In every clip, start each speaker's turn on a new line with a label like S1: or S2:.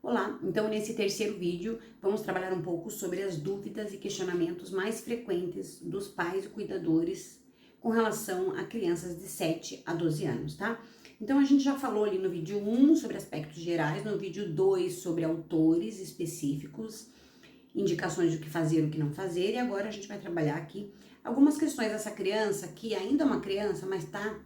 S1: Olá, então nesse terceiro vídeo vamos trabalhar um pouco sobre as dúvidas e questionamentos mais frequentes dos pais e cuidadores com relação a crianças de 7 a 12 anos, tá? Então a gente já falou ali no vídeo 1 sobre aspectos gerais, no vídeo 2 sobre autores específicos, indicações do que fazer e o que não fazer, e agora a gente vai trabalhar aqui algumas questões dessa criança que ainda é uma criança, mas tá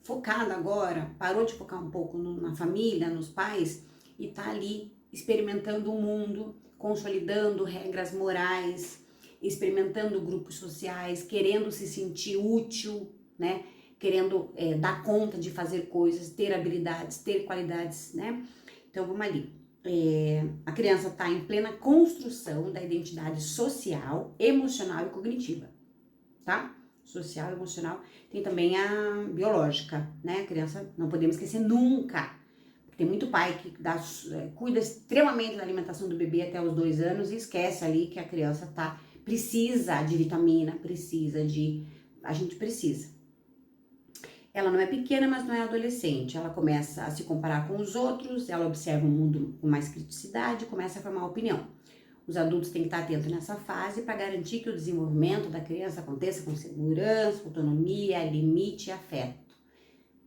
S1: focada agora, parou de focar um pouco na família, nos pais, e tá ali experimentando o mundo, consolidando regras morais, experimentando grupos sociais, querendo se sentir útil, né? Querendo dar conta de fazer coisas, ter habilidades, ter qualidades, né? Então vamos ali. A criança está em plena construção da identidade social, emocional e cognitiva, tá? Social, emocional, tem também a biológica, né? A criança, não podemos esquecer nunca. Tem muito pai que cuida extremamente da alimentação do bebê até os 2 anos e esquece ali que a criança precisa de vitamina, a gente precisa. Ela não é pequena, mas não é adolescente. Ela começa a se comparar com os outros, ela observa o mundo com mais criticidade, começa a formar opinião. Os adultos têm que estar atentos nessa fase para garantir que o desenvolvimento da criança aconteça com segurança, autonomia, limite e afeto.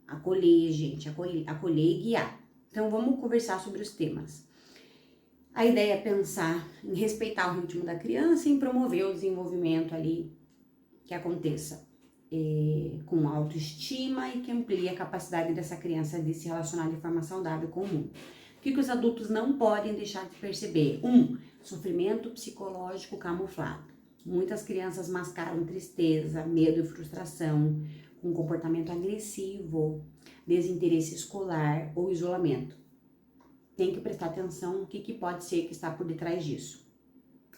S1: Acolher, gente, acolher e guiar. Então vamos conversar sobre os temas. A ideia é pensar em respeitar o ritmo da criança e em promover o desenvolvimento ali que aconteça com autoestima e que amplie a capacidade dessa criança de se relacionar de forma saudável com o mundo. O que os adultos não podem deixar de perceber? Sofrimento psicológico camuflado. Muitas crianças mascaram tristeza, medo e frustração com comportamento agressivo, desinteresse escolar ou isolamento. Tem que prestar atenção no que pode ser que está por detrás disso.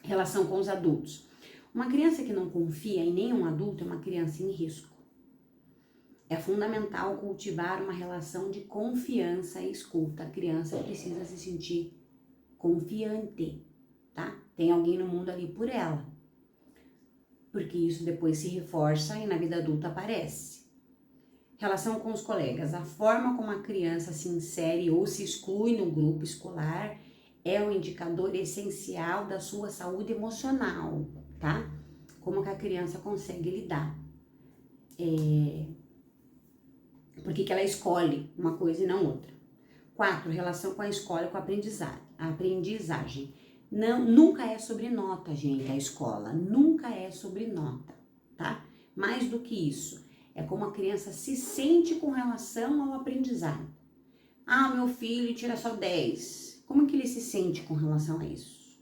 S1: Relação com os adultos. Uma criança que não confia em nenhum adulto é uma criança em risco. É fundamental cultivar uma relação de confiança e escuta. A criança precisa se sentir confiante, tá? Tem alguém no mundo ali por ela. Porque isso depois se reforça e na vida adulta aparece. Relação com os colegas. A forma como a criança se insere ou se exclui no grupo escolar é um indicador essencial da sua saúde emocional, tá? Como que a criança consegue lidar. Por que ela escolhe uma coisa e não outra. 4, relação com a escola e com a aprendizagem. Nunca é sobre nota, gente, a escola. Nunca é sobre nota, tá? Mais do que isso. É como a criança se sente com relação ao aprendizado. Meu filho tira só 10. Como que ele se sente com relação a isso?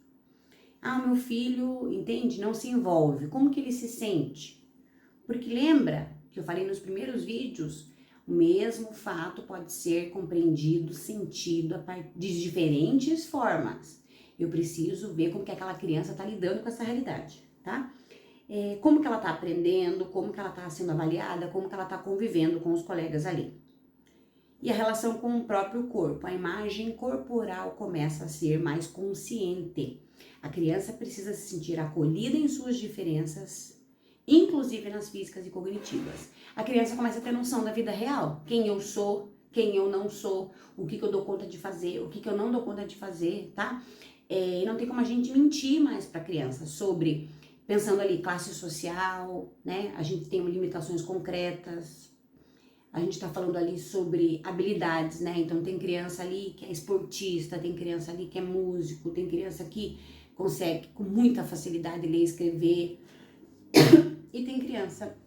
S1: Meu filho, entende? Não se envolve. Como que ele se sente? Porque lembra que eu falei nos primeiros vídeos, o mesmo fato pode ser compreendido, sentido de diferentes formas. Eu preciso ver como que aquela criança está lidando com essa realidade, tá? Como que ela está aprendendo, como que ela está sendo avaliada, como que ela está convivendo com os colegas ali. E a relação com o próprio corpo, a imagem corporal começa a ser mais consciente. A criança precisa se sentir acolhida em suas diferenças, inclusive nas físicas e cognitivas. A criança começa a ter noção da vida real, quem eu sou, quem eu não sou, o que eu dou conta de fazer, o que eu não dou conta de fazer, tá? E não tem como a gente mentir mais para a criança sobre, pensando ali, classe social, né? A gente tem limitações concretas. A gente tá falando ali sobre habilidades, né? Então tem criança ali que é esportista, tem criança ali que é músico, tem criança que consegue com muita facilidade ler e escrever. E tem criança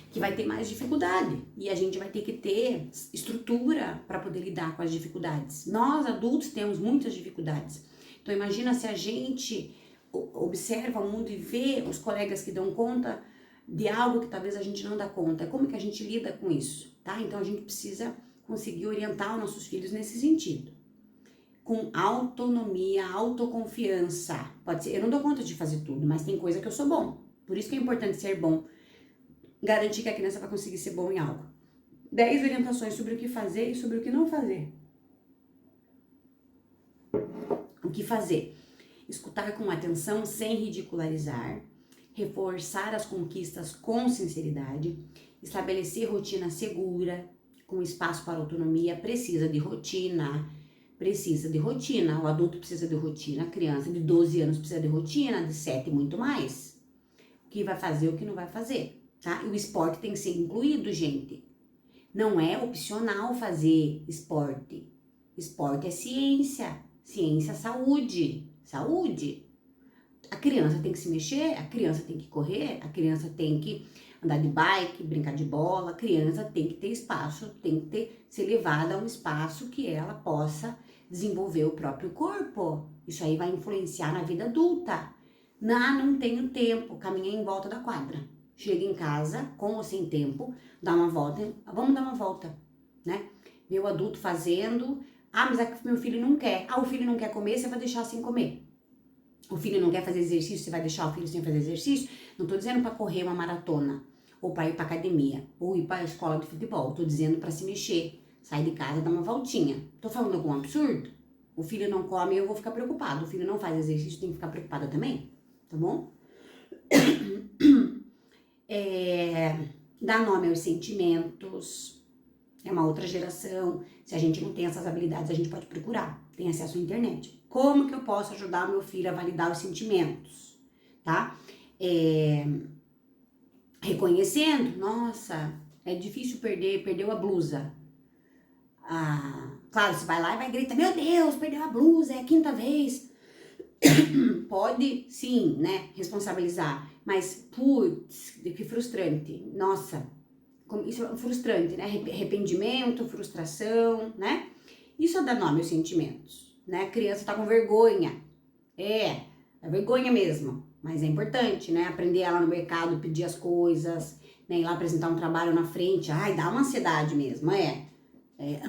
S1: que vai ter mais dificuldade. E a gente vai ter que ter estrutura para poder lidar com as dificuldades. Nós, adultos, temos muitas dificuldades. Então imagina se a gente observa o mundo e vê os colegas que dão conta de algo que talvez a gente não dá conta. Como que a gente lida com isso, tá? Então a gente precisa conseguir orientar os nossos filhos nesse sentido. Com autonomia, autoconfiança. Pode ser, eu não dou conta de fazer tudo, mas tem coisa que eu sou bom. Por isso que é importante ser bom. Garantir que a criança vai conseguir ser bom em algo. 10 orientações sobre o que fazer e sobre o que não fazer. O que fazer? Escutar com atenção sem ridicularizar. Reforçar as conquistas com sinceridade, estabelecer rotina segura, com espaço para autonomia, precisa de rotina, precisa de rotina, o adulto precisa de rotina, a criança de 12 anos precisa de rotina, de 7 muito mais. O que vai fazer, o que não vai fazer, tá? E o esporte tem que ser incluído, gente. Não é opcional fazer esporte. Esporte é ciência, ciência é saúde, saúde. A criança tem que se mexer, a criança tem que correr, a criança tem que andar de bike, brincar de bola, a criança tem que ter espaço, tem que ser levada a um espaço que ela possa desenvolver o próprio corpo. Isso aí vai influenciar na vida adulta. Não tenho tempo, caminha em volta da quadra. Chega em casa, com ou sem tempo, dá uma volta, vamos dar uma volta, né? Ver o adulto fazendo, mas é que meu filho não quer. O filho não quer comer, você vai deixar sem comer. O filho não quer fazer exercício, você vai deixar o filho sem fazer exercício? Não tô dizendo para correr uma maratona, ou para ir pra academia, ou ir pra escola de futebol. Tô dizendo para se mexer, sair de casa, dar uma voltinha. Tô falando algum absurdo? O filho não come, eu vou ficar preocupado. O filho não faz exercício, tem que ficar preocupada também, tá bom? Dar nome aos sentimentos, é uma outra geração. Se a gente não tem essas habilidades, a gente pode procurar, tem acesso à internet. Como que eu posso ajudar o meu filho a validar os sentimentos, tá? Reconhecendo, nossa, é difícil perdeu a blusa. Claro, você vai lá e vai gritar, meu Deus, perdeu a blusa, é a 5ª vez. Pode, sim, né, responsabilizar, mas, putz, que frustrante, nossa, isso é frustrante, né, arrependimento, frustração, né, isso é dar nome aos sentimentos, né, a criança tá com vergonha, é vergonha mesmo, mas é importante, né, aprender ela no mercado, pedir as coisas, né, ir lá apresentar um trabalho na frente, dá uma ansiedade mesmo,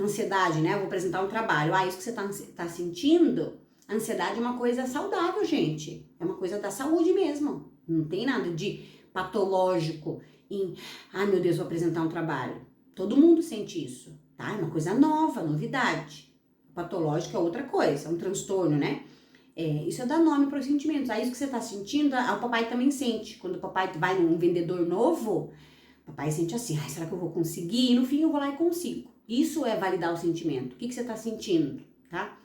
S1: ansiedade, né, eu vou apresentar um trabalho, isso que você tá sentindo. A ansiedade é uma coisa saudável, gente. É uma coisa da saúde mesmo. Não tem nada de patológico em, meu Deus, vou apresentar um trabalho. Todo mundo sente isso, tá? É uma coisa nova, novidade. Patológico é outra coisa, é um transtorno, né? Isso é dar nome para os sentimentos. Isso que você tá sentindo, o papai também sente. Quando o papai vai num vendedor novo, o papai sente assim, será que eu vou conseguir? E no fim eu vou lá e consigo. Isso é validar o sentimento. O que você tá sentindo, tá?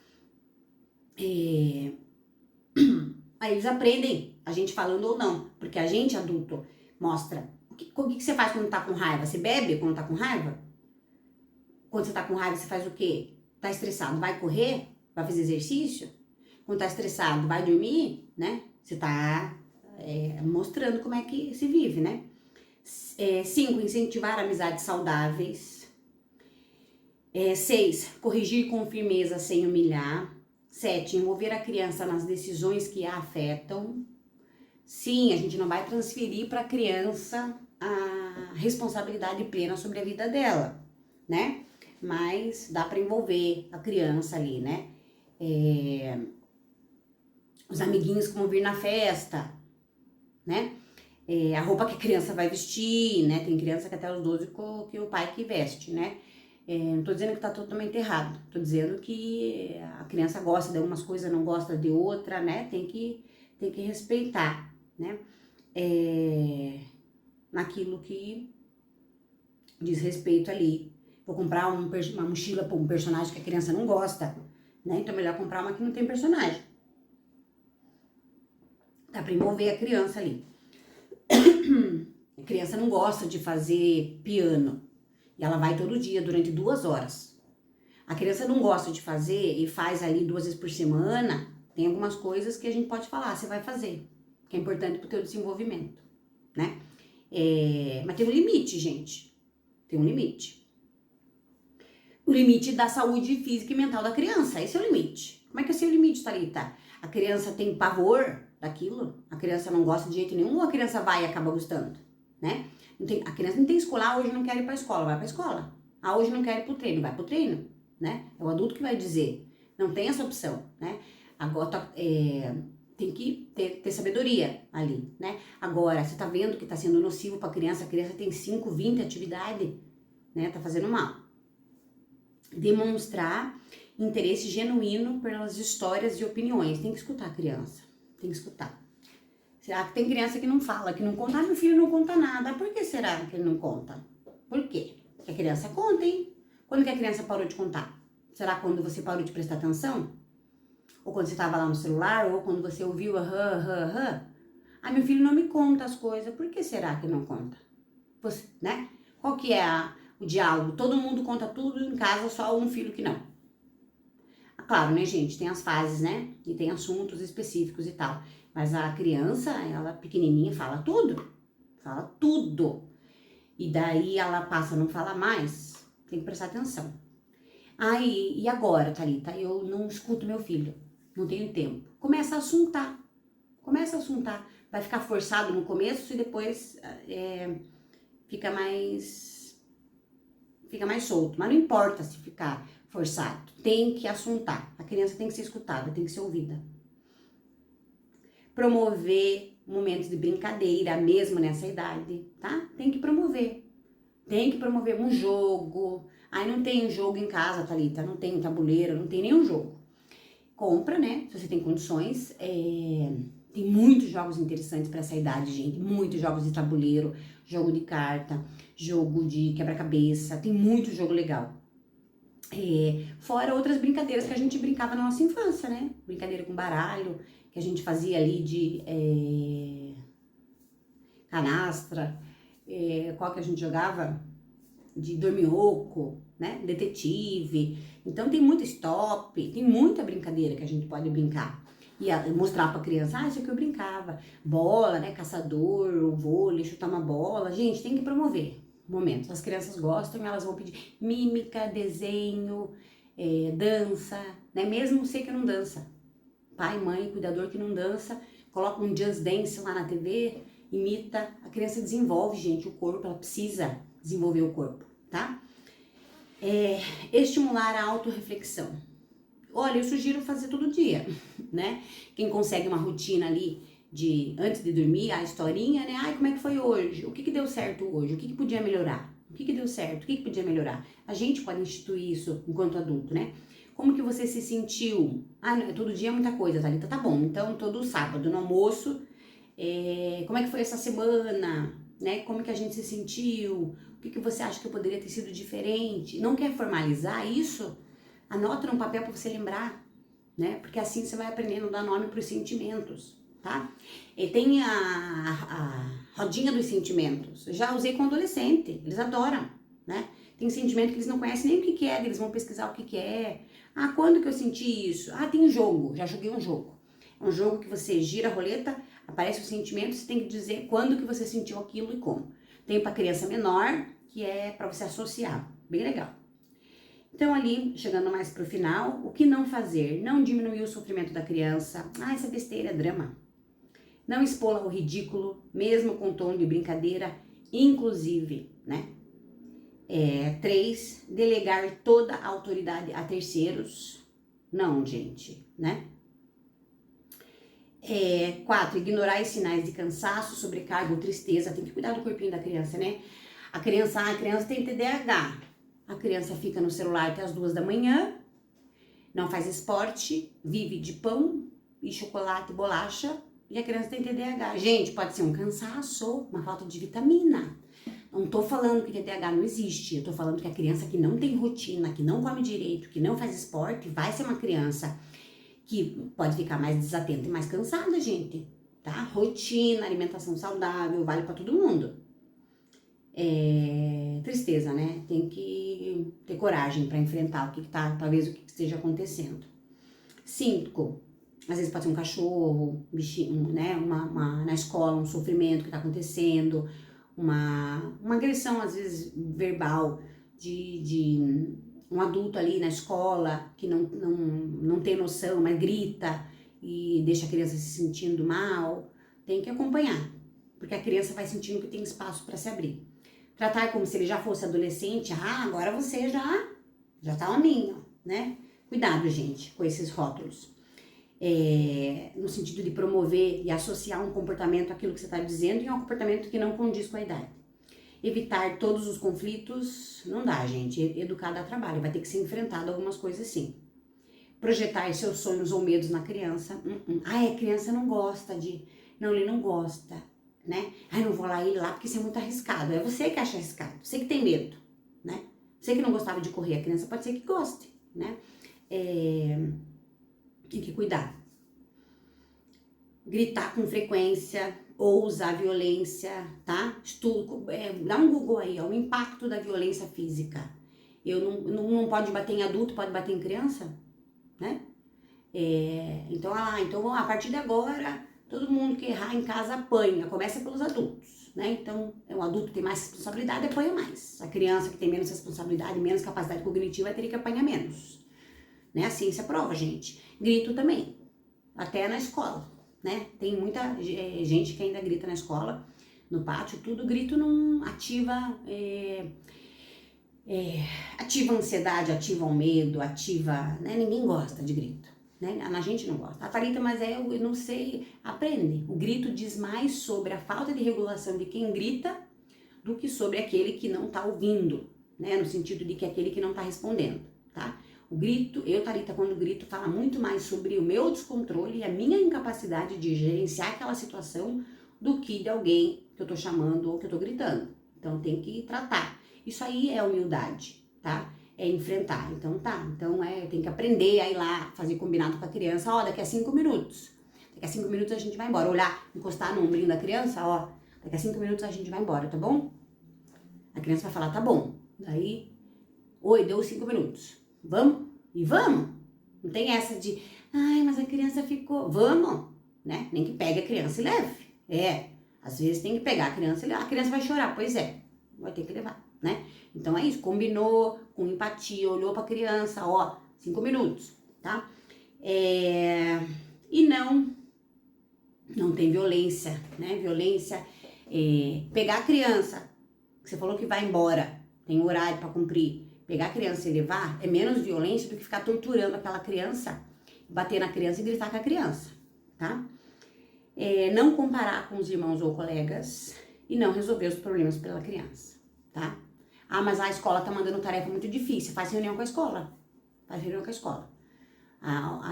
S1: Aí eles aprendem, a gente falando ou não, porque a gente adulto mostra. O que você faz quando tá com raiva? Você bebe quando tá com raiva? Quando você tá com raiva, você faz o quê? Tá estressado, vai correr? Vai fazer exercício? Quando tá estressado, vai dormir, né? Você tá mostrando como é que se vive, né? 5, incentivar amizades saudáveis. 6, corrigir com firmeza sem humilhar. 7, envolver a criança nas decisões que a afetam. Sim, a gente não vai transferir para a criança a responsabilidade plena sobre a vida dela, né? Mas dá para envolver a criança ali, né? Os amiguinhos que vão vir na festa, né? A roupa que a criança vai vestir, né? Tem criança que até os 12 que o pai que veste, né? Não tô dizendo que tá totalmente errado, tô dizendo que a criança gosta de algumas coisas, não gosta de outra, né? Tem que respeitar, né? Naquilo que diz respeito ali. Vou comprar uma mochila para um personagem que a criança não gosta, né? Então é melhor comprar uma que não tem personagem. Dá pra envolver a criança ali. A criança não gosta de fazer piano. E ela vai todo dia, durante 2 horas. A criança não gosta de fazer e faz ali 2 vezes por semana. Tem algumas coisas que a gente pode falar, você vai fazer. Que é importante pro teu desenvolvimento, né? Mas tem um limite, gente. Tem um limite. O limite da saúde física e mental da criança. Esse é o limite. Como é que é o seu limite, Thalita? A criança tem pavor daquilo? A criança não gosta de jeito nenhum ou a criança vai e acaba gostando, né? A criança não tem escola, hoje não quer ir pra escola, vai pra escola. Hoje não quer ir pro treino, vai pro treino, né? É o adulto que vai dizer. Não tem essa opção, né? Agora, tem que ter sabedoria ali, né? Agora, você tá vendo que tá sendo nocivo pra criança, a criança tem 5, 20 atividades, né? Tá fazendo mal. Demonstrar interesse genuíno pelas histórias e opiniões. Tem que escutar a criança, tem que escutar. Será que tem criança que não fala, que não conta? Meu filho não conta nada. Por que será que ele não conta? Por quê? Porque a criança conta, hein? Quando que a criança parou de contar? Será quando você parou de prestar atenção? Ou quando você estava lá no celular? Ou quando você ouviu aham, aham, aham? Ah, meu filho não me conta as coisas. Por que será que não conta? Você, né? Qual que é o diálogo? Todo mundo conta tudo em casa, só um filho que não. Claro, né, gente? Tem as fases, né? E tem assuntos específicos e tal. Mas a criança, ela pequenininha, fala tudo. Fala tudo. E daí ela passa a não falar mais. Tem que prestar atenção. Aí, e agora, Thalita? Eu não escuto meu filho. Não tenho tempo. Começa a assuntar. Começa a assuntar. Vai ficar forçado no começo e depois fica mais solto. Mas não importa se ficar forçado. Tem que assuntar. A criança tem que ser escutada, tem que ser ouvida. Promover momentos de brincadeira, mesmo nessa idade, tá? Tem que promover. Tem que promover um jogo. Aí não tem um jogo em casa, Thalita. Não tem tabuleiro, não tem nenhum jogo. Compra, né? Se você tem condições. Tem muitos jogos interessantes para essa idade, gente. Muitos jogos de tabuleiro, jogo de carta, jogo de quebra-cabeça. Tem muito jogo legal. Fora outras brincadeiras que a gente brincava na nossa infância, né? Brincadeira com baralho, que a gente fazia ali de canastra. Qual que a gente jogava? De dorminhoco, né? Detetive. Então tem muito stop, tem muita brincadeira que a gente pode brincar. E mostrar pra criança, isso aqui eu brincava. Bola, né? Caçador, o vôlei, chutar uma bola. Gente, tem que promover momentos. As crianças gostam, elas vão pedir mímica, desenho, dança, né? Mesmo você que não dança. Pai, mãe, cuidador que não dança, coloca um Just Dance lá na TV, imita. A criança desenvolve, gente, o corpo, ela precisa desenvolver o corpo, tá? Estimular a autorreflexão. Olha, eu sugiro fazer todo dia, né? Quem consegue uma rotina ali antes de dormir, a historinha, né? Ai, como é que foi hoje? O que deu certo hoje? O que podia melhorar? O que deu certo? O que podia melhorar? A gente pode instituir isso enquanto adulto, né? Como que você se sentiu? Ah, não, todo dia é muita coisa, Thalita. Tá bom, então todo sábado no almoço, como é que foi essa semana? Né? Como que a gente se sentiu? O que você acha que poderia ter sido diferente? Não quer formalizar isso? Anota num papel para você lembrar, né? Porque assim você vai aprendendo a dar nome para os sentimentos, tá? E tem a rodinha dos sentimentos. Eu já usei com adolescente, eles adoram, né? Tem sentimento que eles não conhecem nem o que é, eles vão pesquisar o que é. Ah, quando que eu senti isso? Ah, tem um jogo, já joguei um jogo. É um jogo que você gira a roleta, aparece o sentimento, você tem que dizer quando que você sentiu aquilo e como. Tem para criança menor, que é para você associar, bem legal. Então ali, chegando mais pro final, o que não fazer? Não diminuir o sofrimento da criança. Ah, essa besteira é drama. Não expô-la ao ridículo, mesmo com tom de brincadeira, inclusive, né? 3, delegar toda a autoridade a terceiros. Não, gente, né? 4, ignorar os sinais de cansaço, sobrecarga ou tristeza. Tem que cuidar do corpinho da criança, né? A criança tem TDAH. A criança fica no celular até as 2 da manhã, não faz esporte, vive de pão e chocolate e bolacha, e a criança tem TDAH. Gente, pode ser um cansaço, uma falta de vitamina. Não tô falando que TDAH não existe, eu tô falando que a criança que não tem rotina, que não come direito, que não faz esporte, vai ser uma criança que pode ficar mais desatenta e mais cansada, gente, tá? Rotina, alimentação saudável, vale pra todo mundo. Tristeza, né? Tem que ter coragem para enfrentar o que talvez o que esteja acontecendo. 5, às vezes pode ser um cachorro, um bichinho, né? Na escola, um sofrimento que tá acontecendo, uma agressão, às vezes, verbal de um adulto ali na escola que não tem noção, mas grita e deixa a criança se sentindo mal. Tem que acompanhar, porque a criança vai sentindo que tem espaço para se abrir. Tratar como se ele já fosse adolescente. Ah, agora você já tá hominho, né? Cuidado, gente, com esses rótulos. No sentido de promover e associar um comportamento àquilo que você está dizendo e a um comportamento que não condiz com a idade. Evitar todos os conflitos, não dá, gente. Educar dá trabalho, vai ter que ser enfrentado algumas coisas sim. Projetar seus sonhos ou medos na criança. A criança não gosta Não, ele não gosta, né? Não vou lá ir lá porque isso é muito arriscado. É você que acha arriscado, você que tem medo, né? Você que não gostava de correr, a criança pode ser que goste. né? Tem que cuidar. Gritar com frequência ou usar violência, tá? Dá um Google aí, ó, o impacto da violência física. Não pode bater em adulto, pode bater em criança, né? Então a partir de agora, todo mundo que errar em casa apanha, começa pelos adultos, né? Então, o adulto tem mais responsabilidade, apanha mais. A criança que tem menos responsabilidade, menos capacidade cognitiva, teria que apanhar menos, né? A ciência prova, gente. Grito também, até na escola, né? Tem muita gente que ainda grita na escola, no pátio, tudo. Grito não ativa... ativa a ansiedade, ativa o medo, ativa... né? Ninguém gosta de grito, né? A gente não gosta. A Thalita, mas eu não sei, aprende. O grito diz mais sobre a falta de regulação de quem grita do que sobre aquele que não tá ouvindo, né? No sentido de que aquele que não tá respondendo, tá? O grito, Thalita, quando grito, fala muito mais sobre o meu descontrole e a minha incapacidade de gerenciar aquela situação do que de alguém que eu tô chamando ou que eu tô gritando. Então tem que tratar. Isso aí é humildade, tá? É enfrentar. Então tem que aprender a ir lá, fazer combinado com a criança. Ó, daqui a 5 minutos. Daqui a 5 minutos a gente vai embora. Olhar, encostar no ombrinho da criança, ó. Daqui a 5 minutos a gente vai embora, tá bom? A criança vai falar, tá bom. Daí, oi, deu 5 minutos. Vamos? E vamos. Não tem essa de, ai, mas a criança ficou. Vamos, né? Nem que pegue a criança e leve. Às vezes tem que pegar a criança e levar. A criança vai chorar, pois é. Vai ter que levar, né? Então é isso, combinou com empatia, olhou pra criança, ó, 5 minutos, tá? E não tem violência, né? Violência, pegar a criança, que você falou que vai embora, tem horário pra cumprir, pegar a criança e levar é menos violência do que ficar torturando aquela criança, bater na criança e gritar com a criança, tá? Não comparar com os irmãos ou colegas e não resolver os problemas pela criança, tá? Ah, mas a escola tá mandando tarefa muito difícil, faz reunião com a escola, A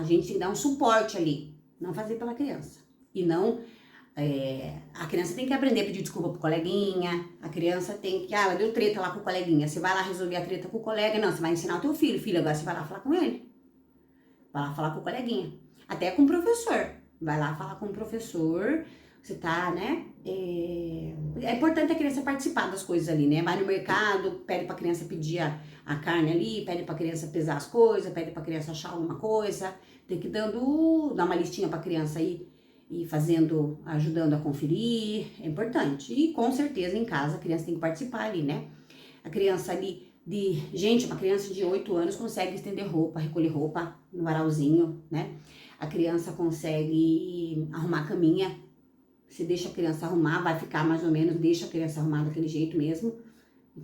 S1: gente tem que dar um suporte ali, não fazer pela criança. E não, a criança tem que aprender a pedir desculpa pro coleguinha, a criança tem que, ela deu treta lá com o coleguinha, você vai lá resolver a treta com o colega, não, você vai ensinar o teu filho, agora você vai lá falar com ele, vai lá falar com o coleguinha, até com o professor, vai lá falar com o professor, você tá, né, é importante a criança participar das coisas ali, né, vai no mercado, pede pra criança pedir a carne ali, pede pra criança pesar as coisas, pede pra criança achar alguma coisa, tem que dar uma listinha pra criança aí, e fazendo, ajudando a conferir, é importante. E com certeza em casa a criança tem que participar ali, né? A criança ali gente, uma criança de 8 anos consegue estender roupa, recolher roupa no varalzinho, né? A criança consegue arrumar a caminha. Se deixa a criança arrumar, vai ficar mais ou menos, deixa a criança arrumar daquele jeito mesmo.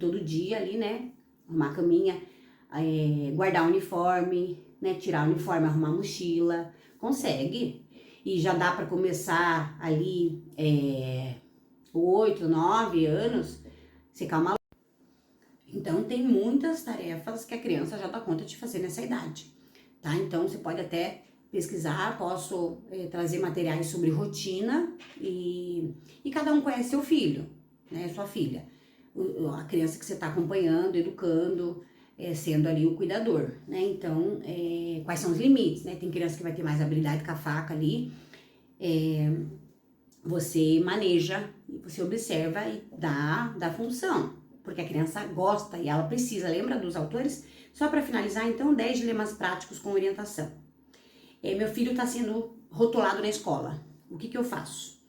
S1: Todo dia ali, né? Arrumar a caminha, guardar o uniforme, né? Tirar o uniforme, arrumar a mochila. Consegue. E já dá para começar ali 8, 9 anos, você calma. Então tem muitas tarefas que a criança já dá conta de fazer nessa idade, tá? Então você pode até pesquisar, posso trazer materiais sobre rotina e cada um conhece seu filho, né? Sua filha, a criança que você está acompanhando, educando, sendo ali o cuidador, né? Então, quais são os limites, né? Tem criança que vai ter mais habilidade com a faca ali, você maneja, você observa e dá função, porque a criança gosta e ela precisa. Lembra dos autores? Só para finalizar, então, 10 dilemas práticos com orientação. Meu filho está sendo rotulado na escola. O que eu faço?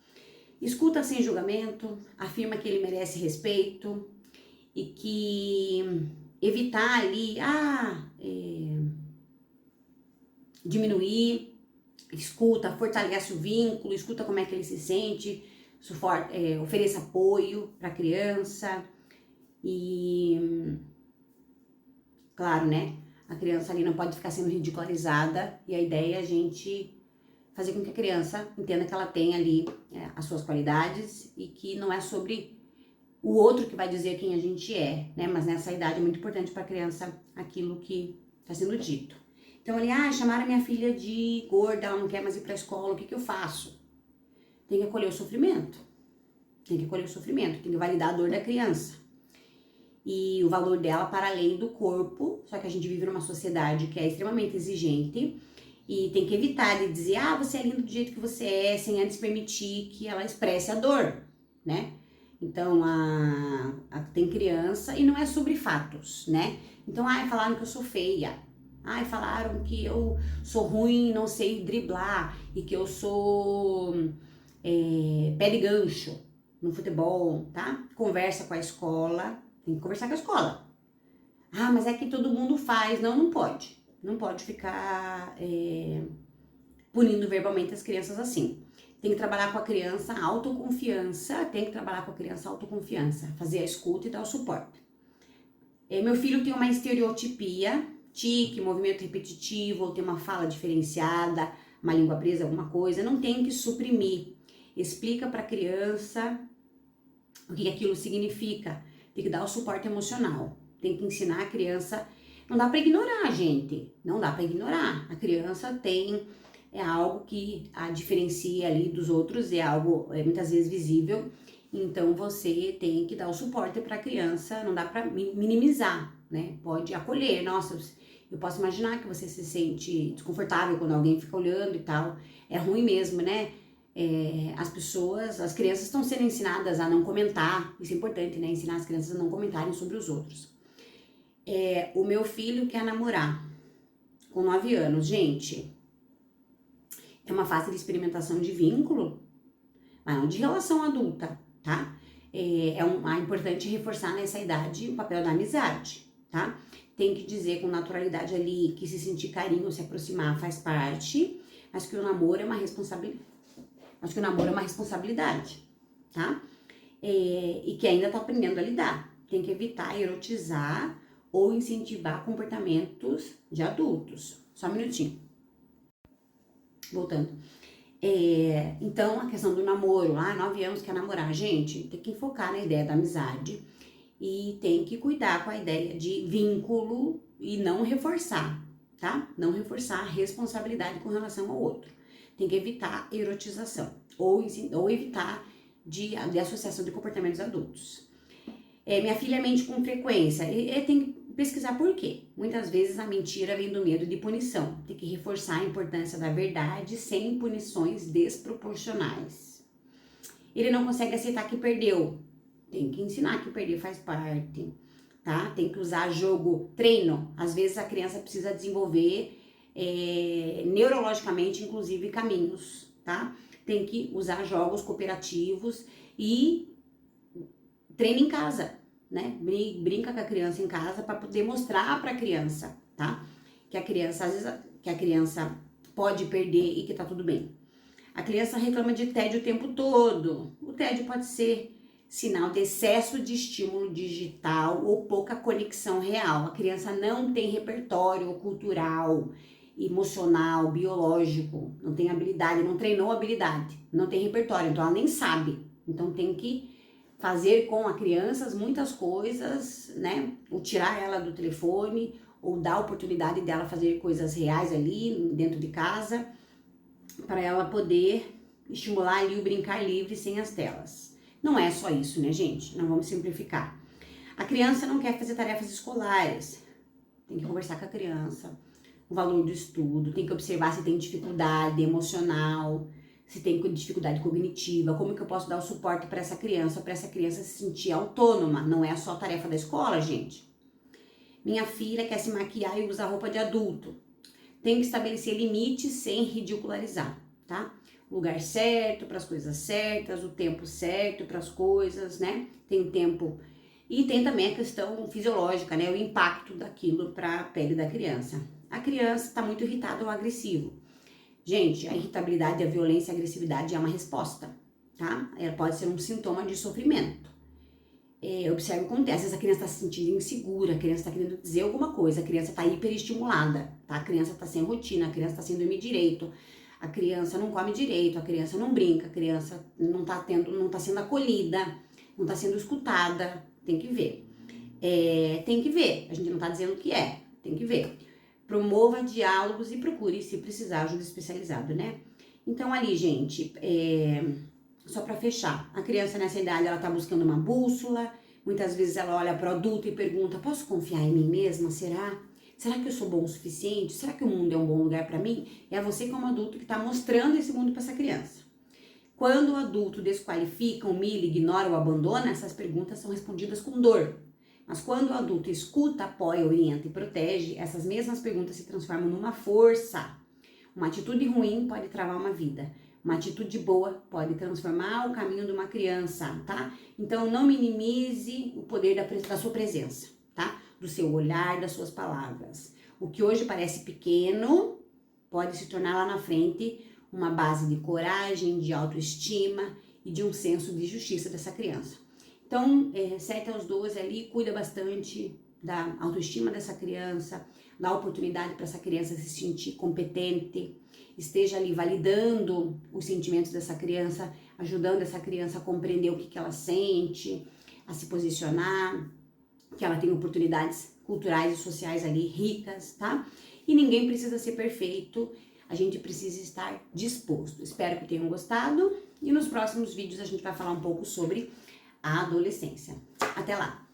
S1: Escuta sem julgamento, afirma que ele merece respeito e que evitar ali, diminuir, escuta, fortalece o vínculo, escuta como é que ele se sente, ofereça apoio para a criança e, claro, né, a criança ali não pode ficar sendo ridicularizada e a ideia é a gente fazer com que a criança entenda que ela tem ali as suas qualidades e que não é sobre o outro que vai dizer quem a gente é, né, mas nessa idade é muito importante para a criança aquilo que está sendo dito. Então ali, chamaram a minha filha de gorda, ela não quer mais ir pra escola, o que eu faço? Tem que acolher o sofrimento. Tem que validar a dor da criança. e o valor dela para além do corpo, só que a gente vive numa sociedade que é extremamente exigente e tem que evitar de dizer, ah, você é lindo do jeito que você é, sem antes permitir que ela expresse a dor, né? Então, tem criança, e não é sobre fatos, né? Então, falaram que eu sou feia, falaram que eu sou ruim, não sei driblar, e que eu sou pé de gancho no futebol, tá? Conversa com a escola, tem que conversar com a escola. Mas é que todo mundo faz. Não, não pode. Não pode ficar punindo verbalmente as crianças assim. Tem que trabalhar com a criança a autoconfiança, fazer a escuta e dar o suporte. Meu filho tem uma estereotipia, tique, movimento repetitivo, ou tem uma fala diferenciada, uma língua presa, alguma coisa, não tem que suprimir. Explica para a criança o que aquilo significa. Tem que dar o suporte emocional. Tem que ensinar a criança. Não dá para ignorar, gente. Não dá para ignorar. A criança é algo que a diferencia ali dos outros, é algo muitas vezes visível. Então você tem que dar o suporte para a criança. Não dá para minimizar, né? Pode acolher. Nossa, eu posso imaginar que você se sente desconfortável quando alguém fica olhando e tal. É ruim mesmo, né? As crianças estão sendo ensinadas a não comentar, isso é importante, né? Ensinar as crianças a não comentarem sobre os outros. O meu filho quer namorar com 9 anos, gente, é uma fase de experimentação de vínculo, mas não de relação adulta, tá? É importante reforçar nessa idade o papel da amizade, tá? Tem que dizer com naturalidade ali que se sentir carinho, se aproximar faz parte, mas que o namoro é uma responsabilidade, tá? E que ainda tá aprendendo a lidar. Tem que evitar erotizar ou incentivar comportamentos de adultos. Só um minutinho. Voltando. Então, a questão do namoro, 9 anos quer namorar. Gente, tem que focar na ideia da amizade e tem que cuidar com a ideia de vínculo e não reforçar, tá? Não reforçar a responsabilidade com relação ao outro. Tem que evitar erotização ou evitar de associação de comportamentos adultos. Minha filha mente com frequência. Tem que pesquisar por quê. Muitas vezes a mentira vem do medo de punição. Tem que reforçar a importância da verdade sem punições desproporcionais. Ele não consegue aceitar que perdeu. Tem que ensinar que perder faz parte, tá? Tem que usar treino. Às vezes a criança precisa desenvolver neurologicamente, inclusive, caminhos, tá? Tem que usar jogos cooperativos e treina em casa, né? Brinca com a criança em casa para poder mostrar para a criança, tá? Que a criança, às vezes, que a criança pode perder e que tá tudo bem. A criança reclama de tédio o tempo todo. O tédio pode ser sinal de excesso de estímulo digital ou pouca conexão real. A criança não tem repertório cultural, emocional, biológico, não tem habilidade, não treinou habilidade, não tem repertório, então ela nem sabe. Então tem que fazer com a criança muitas coisas, né? Ou tirar ela do telefone, ou dar a oportunidade dela fazer coisas reais ali dentro de casa, para ela poder estimular ali o brincar livre sem as telas. Não é só isso, né, gente? Não vamos simplificar. A criança não quer fazer tarefas escolares. Tem que conversar com a criança. O valor do estudo, tem que observar se tem dificuldade emocional, se tem dificuldade cognitiva, como que eu posso dar o suporte para essa criança se sentir autônoma. Não é só tarefa da escola, gente. Minha filha quer se maquiar e usar roupa de adulto. Tem que estabelecer limites sem ridicularizar, tá? O lugar certo para as coisas certas, o tempo certo para as coisas, né? Tem tempo. E tem também a questão fisiológica, né? O impacto daquilo para a pele da criança. A criança está muito irritada ou agressiva. Gente, a irritabilidade, a violência, a agressividade é uma resposta, tá? Ela pode ser um sintoma de sofrimento. Observe o que acontece. Às vezes a criança está se sentindo insegura, a criança está querendo dizer alguma coisa, a criança está hiperestimulada, tá? A criança está sem rotina, a criança está sem dormir direito, a criança não come direito, a criança não brinca, a criança não está sendo acolhida, não está sendo escutada. Tem que ver. Tem que ver. A gente não está dizendo que tem que ver. Promova diálogos e procure, se precisar, ajuda especializada, né? Então, ali, gente, só para fechar, a criança nessa idade, ela tá buscando uma bússola, Muitas vezes ela olha para o adulto e pergunta: posso confiar em mim mesma? Será? Será que eu sou bom o suficiente? Será que o mundo é um bom lugar para mim? É você como adulto que está mostrando esse mundo para essa criança. Quando o adulto desqualifica, humilha, ignora ou abandona, essas perguntas são respondidas com dor. Mas quando o adulto escuta, apoia, orienta e protege, essas mesmas perguntas se transformam numa força. Uma atitude ruim pode travar uma vida. Uma atitude boa pode transformar o caminho de uma criança, tá? Então não minimize o poder da sua presença, tá? Do seu olhar, das suas palavras. O que hoje parece pequeno pode se tornar lá na frente uma base de coragem, de autoestima e de um senso de justiça dessa criança. Então, 7 aos 12 ali, cuida bastante da autoestima dessa criança, dá oportunidade para essa criança se sentir competente, esteja ali validando os sentimentos dessa criança, ajudando essa criança a compreender o que ela sente, a se posicionar, que ela tem oportunidades culturais e sociais ali ricas, tá? E ninguém precisa ser perfeito, a gente precisa estar disposto. Espero que tenham gostado e nos próximos vídeos a gente vai falar um pouco sobre a adolescência. Até lá!